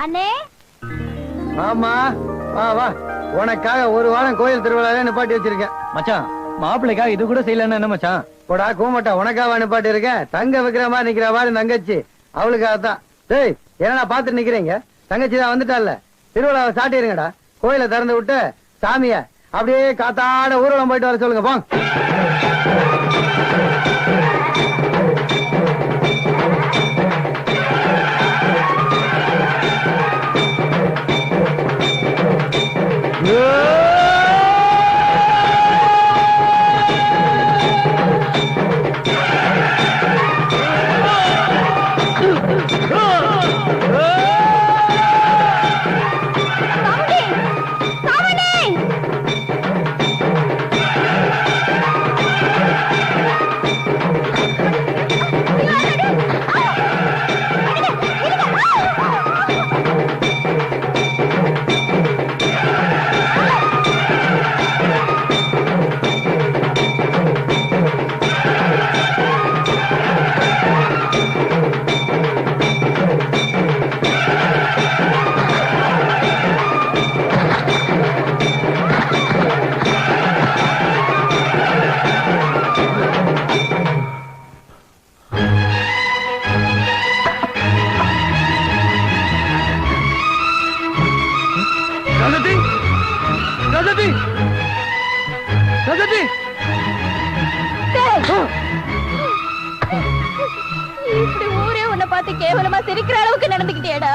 அண்ணே. ஆமா வா வா, உனக்காக ஒரு வாரம் கோயில் திருவிழாவே நிப்பாட்டி வச்சிருக்கேன் மச்சான். மாப்பிள்ளைக்காக இது கூட செய்யலன்னா என்ன மச்சான்? போடா கூமட்டா, உனக்காக நிப்பாட்டி இருக்கேன். தங்க வைக்கிற மாதிரி நிக்கிற மாதிரி தங்கச்சி, அவளுக்காகத்தான். டேய் என்னடா பாத்துட்டு நிக்கிறீங்க? தங்கச்சி தான் வந்துட்டால, திருவிழாவை சாட்டிருங்கடா. கோயிலை திறந்து விட்டு சாமிய அப்படியே காத்தாட ஊர்வலம் போயிட்டு வர சொல்லுங்க போங்க. இப்படி ஊரே உன்னை பார்த்து கேவலமா சிரிக்கிற அளவுக்கு நடந்துக்கிட்டேடா.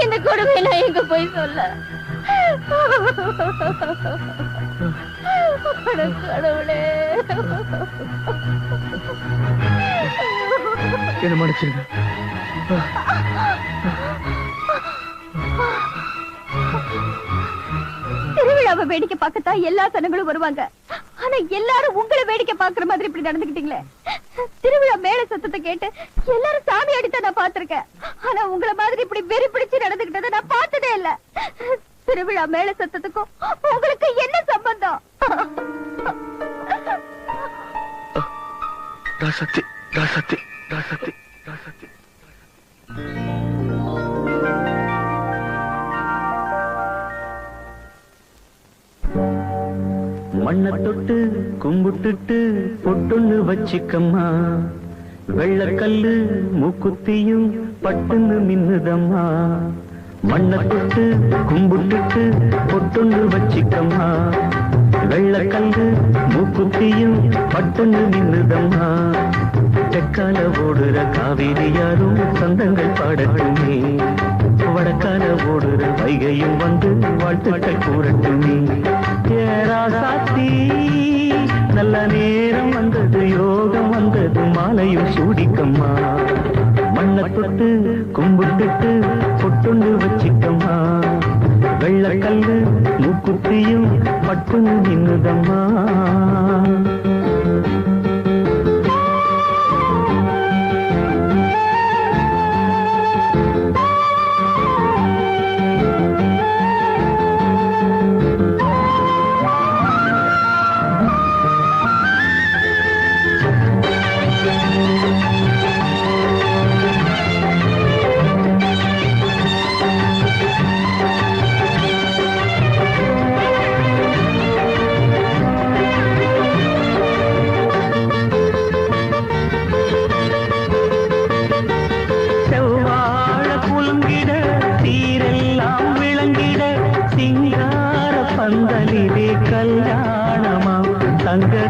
இந்த கொடுமை நான் எங்க போய் சொல்ல? கடவுளே, என்ன மன்னிச்சிருங்க. திருவிழாவை வேடிக்கை பார்க்கத்தான் எல்லா சனங்களும் வருவாங்க. ஆனா எல்லாரும் உங்களை வேடிக்கை பாக்குற மாதிரி இப்படி நடந்துக்கிட்டீங்களே. திருவிழா மேல சத்தத்தை கேட்டு எல்லாரும் சாமி அடித்த நான் பாத்திருக்கேன். ஆனா உங்களை மாதிரி இப்படி வெறி பிடிச்சு நடந்துகிட்டதை நான் பார்த்ததே இல்ல. திருவிழா மேல சத்தத்துக்கும் உங்களுக்கு என்ன சம்பந்தம்? சக்தி சக்தி சக்தி சக்தி. மண்ண தொட்டு கும்பிட்டுட்டு பொட்டுன்னு வச்சிக்கம்மா, வெள்ளக்கல்லு மூக்குத்தியும் பட்டுன்னு மின்னுதம்மா. மண்ண தொட்டு கும்பிட்டுட்டு பொட்டுன்னு வச்சிக்கம்மா, வெள்ளக்கல்லு மூக்குத்தியும் பட்டுன்னு மின்னுதம்மா. தெற்கால ஓடுற காவிரி யாரும் சந்தங்கள் பாடட்டுமே, வடக்கால ஓடுற வைகையும் வந்து வாழ்த்துக்கள் கூறட்டுமே. சாத்தி நல்ல நேரம் வந்தது, யோகம் வந்தது, மாலையும் சூடிக்கம்மா. மண்ணை தொட்டு கும்பிட்டுட்டு பொட்டுண்டு வச்சிக்கம்மா, வெள்ளக்கல்லு மூக்குத்தியும் பட்டுன்னு நின்னுதம்மா.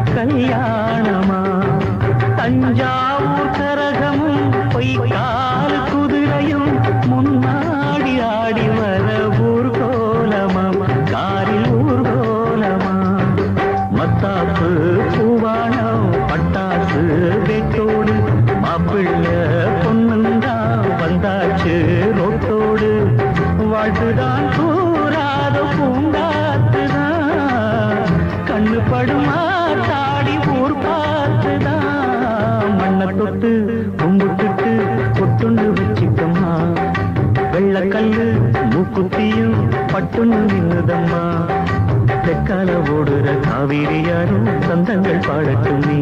கல்யாணமா தஞ்சாவூர் கரகமும் பொய்க்கால் குதிரையும் முன்னாடி ஆடி வர ஊர்கோலமா, காரில் ஊர்கோலமா. மத்தாப்பு பூவானம் பட்டாசு வெட்டோடு, மாப்பிள்ள பொண்ணுந்தா வந்தாச்சு ரோட்டோடு. வாழ்த்துதான் கூறாத பூங்காத்துதான், கண்ணு படுமா தாடி ஊர் பார்த்துதான். மண்ணை தொட்டு கும்பிட்டுட்டு பொட்டுண்டு வச்சிக்கம்மா, வெள்ளக்கல்லு மூக்குத்தியும் பட்டுன்னு நின்னுதம்மா. தெற்கால ஓடுற காவிரி யாரும் சந்தங்கள் பாடட்டுமே,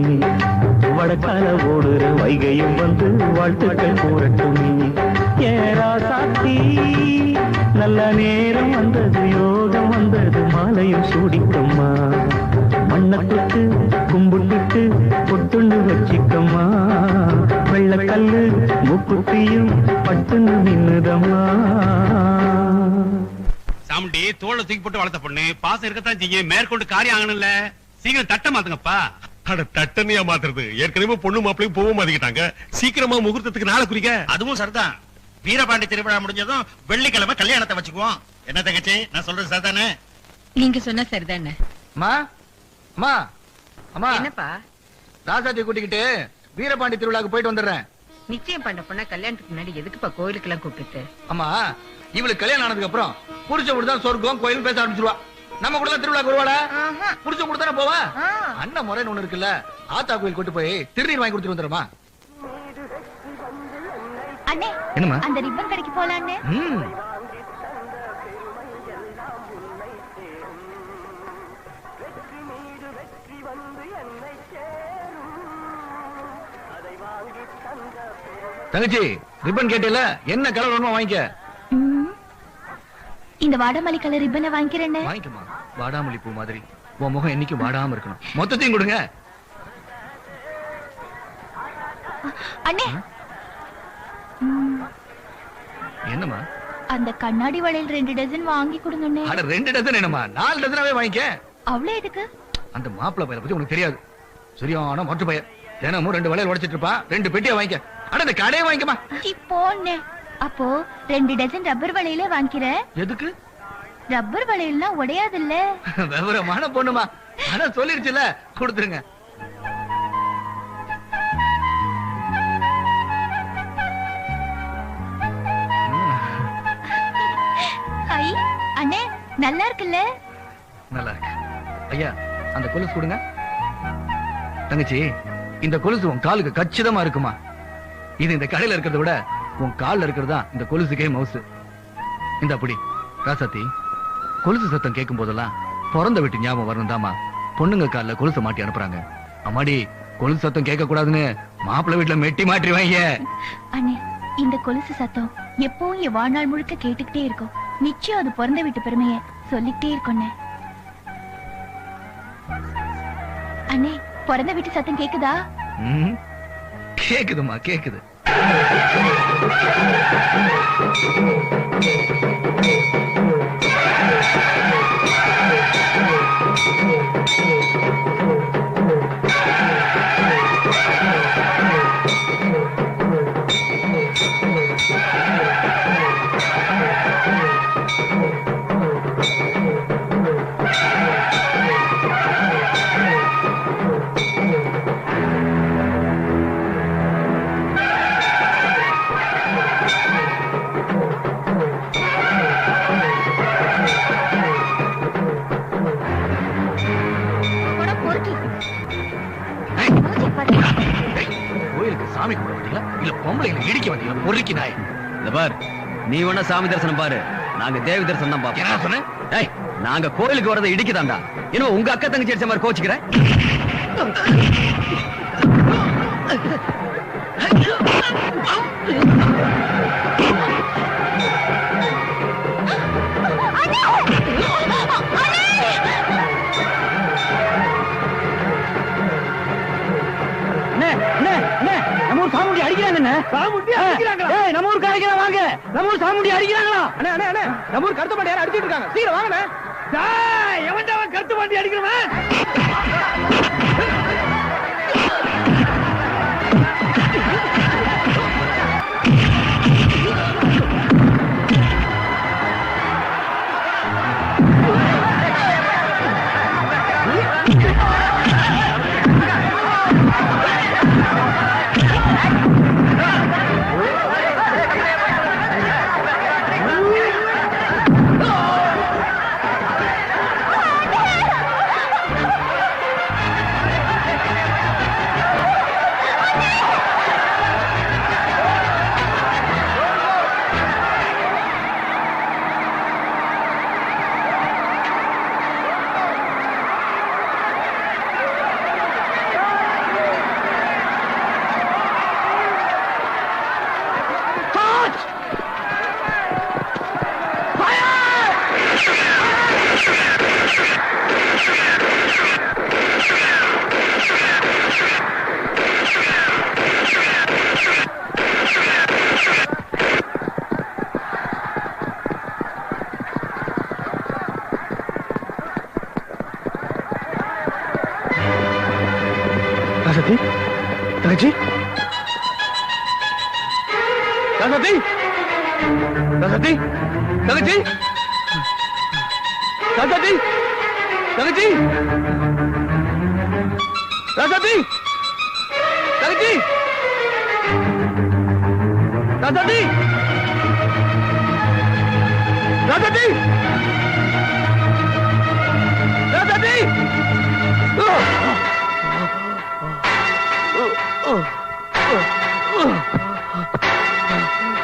வடக்கால ஓடுற வைகையும் வந்து வாழ்த்துக்கள் கூறட்டுமே. ஏராசாத்தி நல்ல நேரம் வந்தது, யோகம் வந்தது, மாலையும் சூடிக்கம்மா. மண்ணை தொட்டு கும்பிட்டுட்டு பொட்டுண்டு வச்சிக்கம்மா. வெள்ளக்கல்லு முக்குத்தியும் பட்டுன்னு நின்னுதம்மா. சாமுண்டி தோளை தூக்கி போட்டு வளர்த்த பொண்ணு பாசம் இருக்கத்தான் செய்யும். மேற்கொண்டு காரியம் ஆகணும்ல, சீக்கிரம் தட்ட மாத்துங்கப்பா. அட தட்டனையா மாத்துறது, ஏற்கனவே பொண்ணு மாப்பிளையும் போக மாத்திக்கிட்டாங்க. சீக்கிரமா முகூர்த்தத்துக்கு நாளை குறிக்க. அதுவும் சரிதான். வீரபாண்டி திருவிழா முடிஞ்சதும் வெள்ளிக்கிழமை கல்யாணத்தை வச்சுக்குவோம். என்ன தங்கச்சி, நான் சொல்றது சரிதானே? நீங்க சொன்ன சரிதானே. அம்மா அம்மா அம்மா, என்னப்பா? ராசாத்தி கூட்டிக்கிட்டு வீரபாண்டி திருவிழாக்கு போயிட்டு வந்துடுறேன். நிச்சயம் பண்ண பொண்ணா கல்யாணத்துக்கு முன்னாடி எதுக்குப்பா கோயிலுக்கு எல்லாம் கூப்பிட்டு? அம்மா, இவளுக்கு கல்யாணம் ஆனதுக்கு அப்புறம் புடிச்ச கொடுத்தா சொர்க்கம் கோயில் பேச ஆரம்பிச்சிருவா. நம்ம கூட திருவிழாக்கு வருவாளா? புடிச்ச கொடுத்தானே போவா. அண்ணன் முறைன்னு ஒண்ணு இருக்குல்ல, ஆத்தா கோயில் கூட்டு போய் திருநீர் வாங்கி கொடுத்துட்டு வந்துடுமா. அண்ணே, என்னம்மா? அந்த ரிப்பன் கடைக்கு போலான்னு. தங்கச்சி, ரிப்பன் கேட்டல, என்ன கலர் வேணுமோ வாங்கிக்க. இந்த வாடாமல்லி கலர் ரிப்பனை வாங்கிக்கிறேன்னு. வாங்கிக்கமா. வாடாமல்லி பூ மாதிரி உன் முகம் என்னைக்கு வாடாம இருக்கணும். மொத்தத்தையும் கொடுங்க. அண்ணே, என்னம்மா? அந்த கண்ணாடி வளையல் 2 டஜன் வாங்கி கொடுங்கண்ணே. அட 2 டஜன் என்னம்மா, 4 டஜனாவே வாங்கிக்க. அவ்வளவு எதுக்கு? அந்த மாப்பிள்ளை பையனை பத்தி உனக்கு தெரியாது. சரியான மொட்டை பையன், தினமும் 2 வளையல் உடைச்சிட்டு இருப்பான். 2 பெட்டியா வாங்கிக்க. அட இந்த கடையை வாங்கிக்கமா. போண்ணே. அப்போ 2 டஜன் ரப்பர் வளையலே வாங்கிக்கிறேன். எதுக்கு? ரப்பர் வளையல்லாம் உடையாது இல்ல. விவரமான பொண்ணுமா, ஆனா சொல்லிருச்சுல, கொடுத்துருங்க. ஐ அண்ணே, நல்லா இருக்குல்ல? நல்லா இருக்கு. ஐயா, அந்த கொலுசு கொடுங்க. தங்கச்சி, இந்த கொலுசு உன் காலுக்கு கச்சிதமா இருக்குமா. இது இந்த கடையில இருக்கிறத விட உன் கால்ல இருக்கிறதா இந்த கொலுசுக்கே மவுசு. இந்த அப்படி ராசாத்தி, கொலுசு சத்தம் கேட்கும் போதெல்லாம் பிறந்த வீட்டு ஞாபகம் வரணும் தாமா பொண்ணுங்க கால்ல கொலுசை மாட்டி அனுப்புறாங்க. அம்மாடி, கொலுசு சத்தம் கேட்க கூடாதுன்னு மாப்பிள்ளை வீட்டுல மெட்டி மாட்டிடுவாங்க. அண்ணே, இந்த கொலுசு சத்தம் எப்பவும் என் வாழ்நாள் முழுக்க கேட்டுக்கிட்டே இருக்கும். நிச்சயம் அது பிறந்த வீட்டு பெருமையை சொல்லிக்கிட்டே இருக்கும். அண்ணே, பிறந்த வீட்டு சத்தம் கேக்குதா? கேக்குதுமா, கேக்குது. கோயிலுக்கு சாமி கும்பிட வந்தீங்களா இல்ல பொம்பளைங்களை இடிக்க வந்தீங்களா? பொறுக்கி நாய். இந்த பார், நீ வேணா சாமி தரிசனம் பாரு, நாங்க தேவி தரிசனம் தான் பாப்போம். என்ன சொன்ன? ஏய், நாங்க கோயிலுக்கு வரதை இடிக்குதாண்டா. இன்னும் உங்க அக்கா தங்கச்சி அடிச்ச மாதிரி கோச்சிக்கிறேன். நம்ம ஊர் சாமுண்டி அடிக்கிறாங்க. நம்ம ஊருக்கு அடிக்கிறாங்க. வாங்க, நம்ம ஊர் சாமுண்டி அடிக்கிறாங்களா? நம்ம ஊர் கருத்து பாண்டி யாரும் அடிச்சிட்டு இருக்காங்க. சீக்கிரம் வாங்க. எவன்டா கருத்து பாண்டி அடிக்கிறவன்? தங்கச்சி தங்கச்சி தங்கச்சி தங்கச்சி தங்கச்சி தங்கச்சி தங்கச்சி ராசாத்தி தங்கச்சி ராசாத்தி ராசாத்தி ராசாத்தி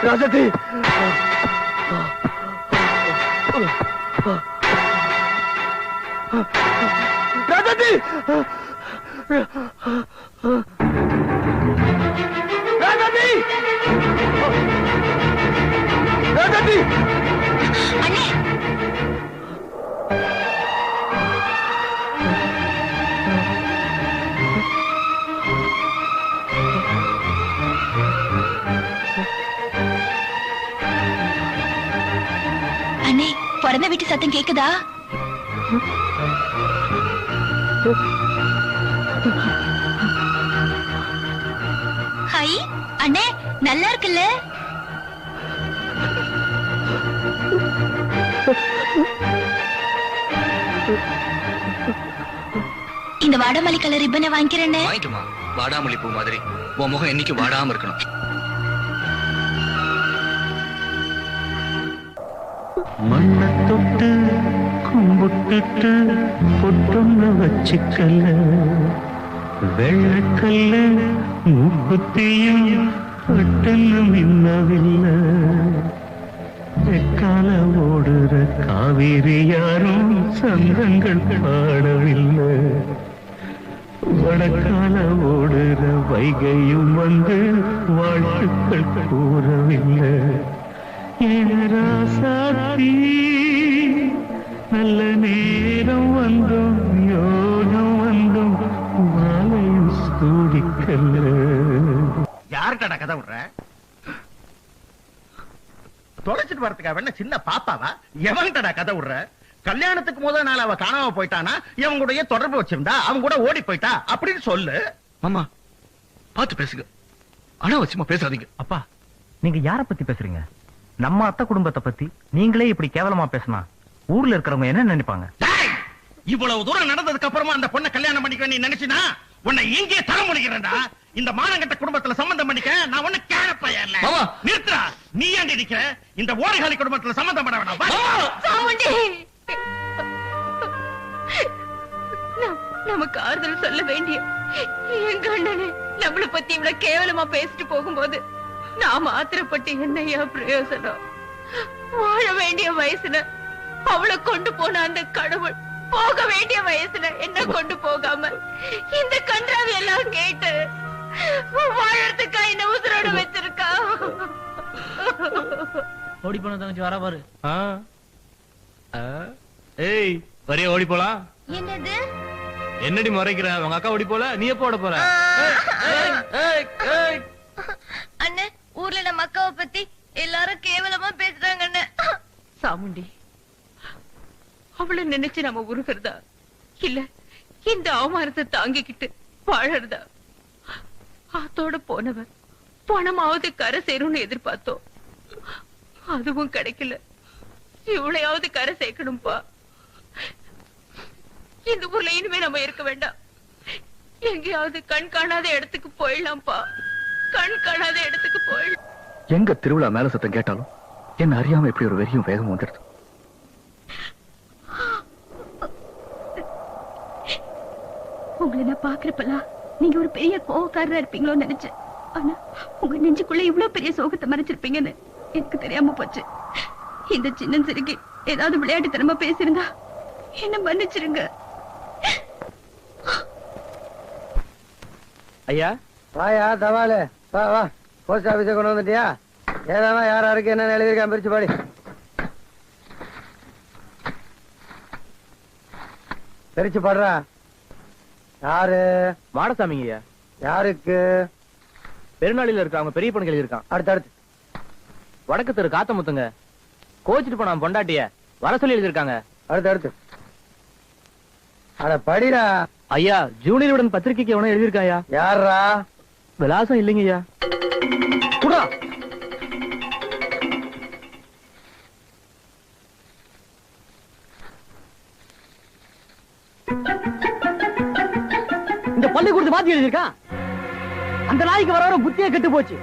ராசாத்தி ராசாத்தி ராசாத்தி ராசாத்தி அண்ணே அண்ணே பிறந்த வீட்டு சத்தம் கேக்குதா? ஹாய் அண்ணே, நல்லா இருக்குல்ல? இந்த வாடாமல்லி கலர் ரிப்பனை வாங்கிக்கிறேன்னு. வாங்கிக்குமா, வாடாமல்லி பூ மாதிரி உன் முகம் என்னைக்கு வாடாம இருக்கணும். மண்ணை தொட்டு கும்பிட்டுட்டு பொட்டொன்னு வச்சுக்கல, வெள்ளக்கல்லு மூக்குத்தியும் பட்டன்னு மின்னவில்லை, எக்கால ஓடுற காவேரி யாரும் சந்தங்கள் பாடவில்லை, வடக்கால ஓடுற வைகையும் வந்து வாழ்த்துக்கள் கூறவில்லை. ராசாத்தி நல்ல நேரம் வந்தோம், யோகம் வந்தோம், மாலையும் சூடிக்கல்ல. யாருக்கடா கதை விடுற? தொலைச்சிட்டு வரதுக்கா வேணா சின்ன பாப்பாவா? எவன்கிட்டடா கதை விடுற? கல்யாணத்துக்கு முதல் நாள் அவ காணாம போயிட்டானா, இவன் கூட தொடர்பு வச்சிருந்தா அவங்க கூட ஓடி போயிட்டா அப்படின்னு சொல்லு. மாமா பாத்து பேசுங்க, அனாவசியமா பேசாதீங்க. அப்பா, நீங்க யார பத்தி பேசுறீங்க? நம்ம அத்தை குடும்பத்தை பத்தி நீங்களே இப்படி கேவலமா பேசினா ஊர்ல இருக்கிறவங்க என்ன நினைப்பாங்க? இவ்வளவு தூரம் நடந்ததுக்கு அப்புறமா அந்த பொண்ணை கல்யாணம் பண்ணிக்க நீ நினைச்சினா உன்னை இங்கே தர முடிக்கிறேன்டா. இந்த மானங்கட்ட குடும்பத்துல சம்பந்தம் பண்ணிக்க நான் ஒண்ணு கேளப்பையா இல்ல. நிறுத்துறா, நீ ஏன் நிக்கிற? இந்த ஓரிகாலி குடும்பத்துல சம்பந்தம் பண்ண வேணாம். நமக்கு ஆறுதல் சொல்ல வேண்டிய எங்க அண்ணனே நம்மளை பத்தி இவ்வளவு கேவலமா பேசிட்டு போகும்போது நாம ஆத்திரப்பட்டு என்னையா பிரயோசனம்? வாழ வேண்டிய வயசுல அவளை கொண்டு போன அந்த கடவுள் போக வேண்டிய வயசுல என்ன கொண்டு போகாம இந்த கன்றாவி எல்லாம் கேட்டு வாழறதுக்கா என்ன உசுரோடு வச்சிருக்கா. ஓடி போன தங்கச்சி வர பாரு. ஏய் வரைய ஓடி போலாம். என்னது? என்னடி முறைக்கிற? உங்க அக்கா ஓடி போல, நீ எப்ப ஓட போற? அண்ணே, ஊர்ல நம்ம அக்காவை பத்தி எல்லாரும் கேவலமா பேசுறாங்க அண்ணே. சாமுண்டி, அவளை நினைச்சு நம்ம உருகிறதா இல்ல இந்த அவமானத்தை தாங்கிக்கிட்டு வாழறதா? அதோட போனவன் பணமாவது கரை சேரும்னு எதிர்பார்த்தோம், அதுவும் கிடைக்கல. இவளையாவது கரை சேர்க்கணும்பா. இந்த ஊர்ல இனிமே நம்ம இருக்க வேண்டாம், எங்கேயாவது கண் காணாத இடத்துக்கு போயிடலாம்ப்பா. கண் காணாத இடத்துக்கு போயிடலாம். எங்க திருவிழா மேல சத்தம் கேட்டாலும் என்ன அறியாம எப்படி ஒரு வெறியும் வேகம் வந்துடுது. உங்களை நான் பாக்குறப்பெல்லாம் நீங்க ஒரு பெரிய கோவக்காரரா இருப்பீங்களோன்னு நினைச்சேன். ஆனா உங்க நெஞ்சுக்குள்ள இவ்வளவு பெரிய சோகத்தை மறைச்சிருப்பீங்கன்னு எனக்கு தெரியாம போச்சு. இந்த சின்ன சிறுகி ஏதாவது விளையாட்டுத்தனமா பேசியிருந்தா என்ன மன்னிச்சிருங்க. ஐயா வாயா தவாலு, வா வா. போஸ்ட் ஆபீஸ கொண்டு வந்துட்டியா? ஏதானா யார் யாருக்கு என்னன்னு எழுதியிருக்கான் பிரிச்சு பாடி. பிரிச்சு பாடுறா. யாரு? மாடசாமிங்க ஐயா. யாருக்கு? பெருநாளில இருக்க அவங்க பெரிய பொண்ணு எழுதியிருக்கான். அடுத்து வடக்கு தெரு காத்தமுத்துங்க கோச்சிட்டு போன பொண்டாட்டிய வர சொல்லி எழுதியிருக்காங்க. அடுத்து அட படிடா. ஐயா ஜூனியருடன் பத்திரிக்கைக்கு எவனோ எழுதியிருக்காயா? யாரா? விலாசம் இல்லைங்க ஐயா. குடா. இந்த பள்ளிக்கூடத்து மாத்தி எழுதியிருக்கான். அந்த நாய்க்கு வர புத்தியே கெட்டு போச்சு.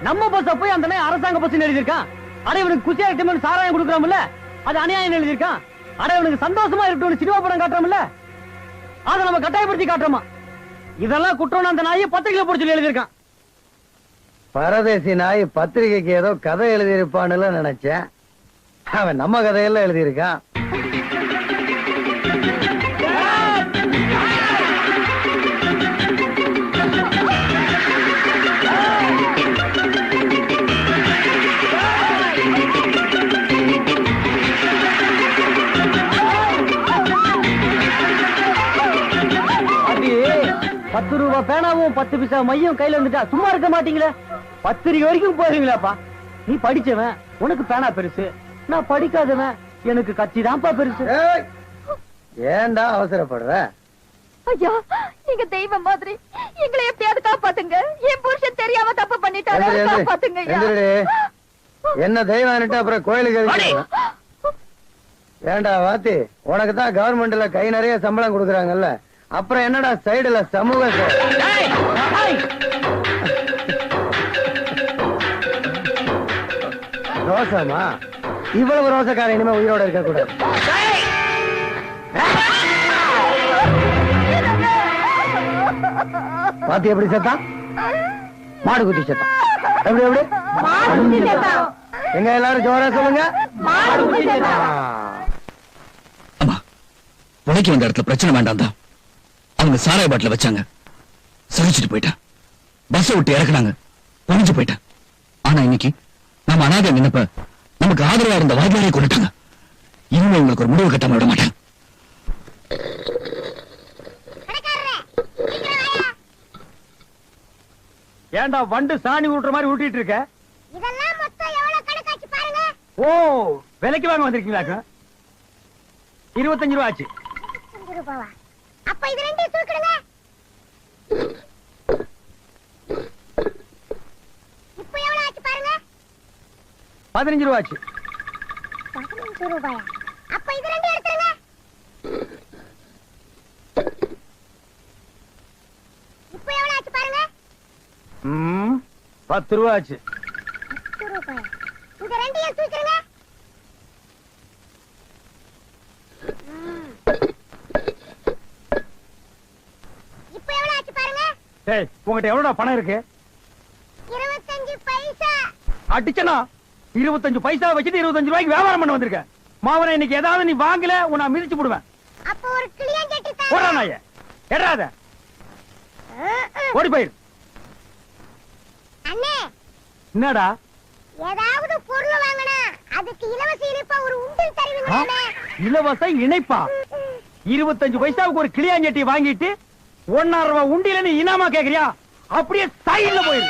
நம்ம பஸ் போய் அந்த நாய் அரசாங்க பஸ் எழுதியிருக்கான். அடைவனுக்கு குசியா இருக்கட்டும் சாராயம் கொடுக்குறோம்ல, அது அநியாயம் எழுதியிருக்கான். அடைவனுக்கு சந்தோஷமா இருக்கட்டும் சினிமா படம் காட்டுறோம்ல, அதை நம்ம கட்டாயப்படுத்தி காட்டுறோமா? இதெல்லாம் குற்றம். அந்த நாயை பத்திரிகையில போட்டு எழுதியிருக்கான். பரதேசி நாய் பத்திரிகைக்கு ஏதோ கதை எழுதியிருப்பான்னு நினைச்சேன். அவன் நம்ம கதையெல்லாம் எழுதியிருக்கான். ₹10 பேனாவும் 10 பைசா மையும் கையில வந்துட்டா சும்மா இருக்க மாட்டீங்களே. பத்திரிகை வரைக்கும் போறீங்களாப்பா. நீ படிச்சவன், உனக்கு பேனா பெருசு. நான் படிக்காதவன், எனக்கு கத்தி தான்ப்பா பெருசு. ஏன்டா அவசரப்படுற? ஐயா, நீங்க தெய்வம் மாதிரி எங்களை எப்படியாவது காப்பாத்துங்க. என் புருஷன் தெரியாம தப்பு பண்ணிட்டாரு, காப்பாத்துங்க ஐயா. என்ன தெய்வம் அப்புறம் கோயிலுக்கு ஏண்டா வாத்தி? உனக்கு தான் கவர்மெண்ட்ல கை நிறைய சம்பளம் கொடுக்குறாங்கல்ல, அப்புறம் என்னடா சைடுல சமூக ரோசமா? இவ்வளவு ரோசக்கார இனிமே உயிரோட இருக்க கூடாது. பாத்தி எப்படி செத்தா? மாடு குத்தி செத்தான். எப்படி எப்படி? எங்க எல்லாரும் ஜோரா சொல்லுங்க. உனக்கு வந்த இடத்துல பிரச்சனை வேண்டாம் தான் அவங்க சாராய பாட்டில வச்சாங்க. சகிச்சுட்டு போயிட்டேன். பஸ் விட்டு இறக்குனாங்க. குறைஞ்சு போயிட்டேன். ஆனா இன்னைக்கு நம்ம அனாதை நினைப்ப நமக்கு ஆதரவா இருந்த வாய்ப்பாரை கொண்டுட்டாங்க. இனிமே உங்களுக்கு ஒரு முடிவு கட்டாம விட மாட்டேன். ஏண்டா வண்டு சாணி ஊட்டுற மாதிரி ஊட்டிட்டு இருக்க? இதெல்லாம் மொத்தம் எவ்வளவு கணக்காச்சு பாருங்க. ஓ, விலைக்கு வாங்க வந்திருக்கீங்களா? 25 ரூபா ஆச்சு. 25 ரூபாவா? அப்ப இது ரெண்டையும் தூக்கிடுங்க. இப்போ எவ்வளவு ஆச்சு பாருங்க. 15 ரூபா ஆச்சு. 15 ரூபாயா? அப்ப இது ரெண்டையும் எடுத்துருங்க. இப்போ எவ்வளவு ஆச்சு பாருங்க. 10 ரூபா ஆச்சு. 10 ரூபாயா? இந்த ரெண்டையும் தூக்கிடுங்க. இப்போ எவ்வளவு ஆச்சு பாருங்க. டேய், உங்ககிட்ட எவ்வளவுடா பணம் இருக்கு? 25 பைசா. அடிச்சனா 25 பைசா வச்சுட்டு 25 ரூபாய்க்கு வியாபாரம் பண்ண வந்திருக்க. மாவன இன்னைக்கு ஏதாவது நீ வாங்கல உன்னை மிதிச்சு போடுவேன். அப்ப ஒரு கிளியஞ்சட்டி தா. போடா நாயே. எடாத. ஓடி போயிரு. அண்ணே, என்னடா? ஏதாவது பொருள் வாங்கனா அதுக்கு இலவச இனிப்பா ஒரு உண்டில் தருவீங்களா? இலவச இணைப்பா? 25 பைசாவுக்கு ஒரு கிளியாஞ்சட்டி வாங்கிட்டு 1.5 ரூபாய் உண்டியில நீ இனாமா கேக்குறியா? அப்படியே சைடுல போயிரு.